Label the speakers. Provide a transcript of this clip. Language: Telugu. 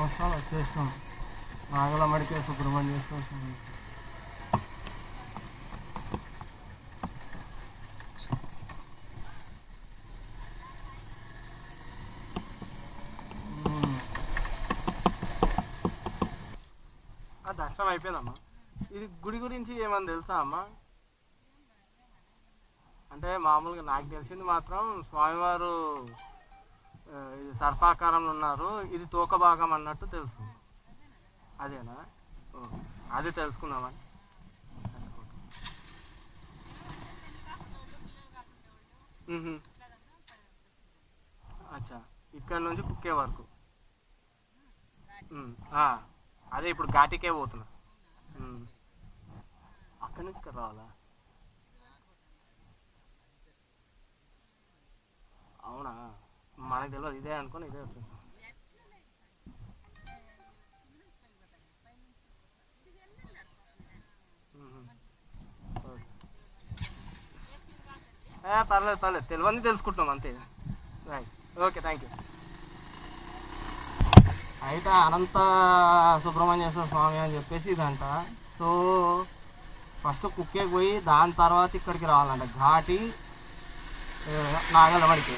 Speaker 1: ఆల్మోస్ట్ ఆల్ వచ్చేసినాం. నాగలమడికే సుబ్రహ్మణ్యేశ్వర స్వామి. దర్శనం అయిపోయిందమ్మా. ఇది గుడి గురించి ఏమని తెలుసా అమ్మా? అంటే మామూలుగా నాకు తెలిసింది మాత్రం స్వామివారు ఇది సర్పాకారంలో ఉన్నారు, ఇది తోక భాగం అన్నట్టు తెలుసు. అదేనా? అది తెలుసుకుందామని. అచ్చా, ఇక్కడ నుంచి కుక్కే వరకు. అదే ఇప్పుడు ఘాటికే పోతున్నా. అక్కడి నుంచి ఇక్కడ రావాలా? అవునా, మనకు తెలియదు, ఇదే అనుకోని ఇదే వచ్చేసాం. పర్లేదు పర్లేదు, తెలియని తెలుసుకుంటున్నాం అంతే. Right, okay, thank you. అయితే అనంత సుబ్రహ్మణ్యేశ్వర స్వామి అని చెప్పేసి ఇదంట. సో ఫస్ట్ కుక్కేకి పోయి దాని తర్వాత ఇక్కడికి రావాలంట, ఘాటి నాగలమడికి.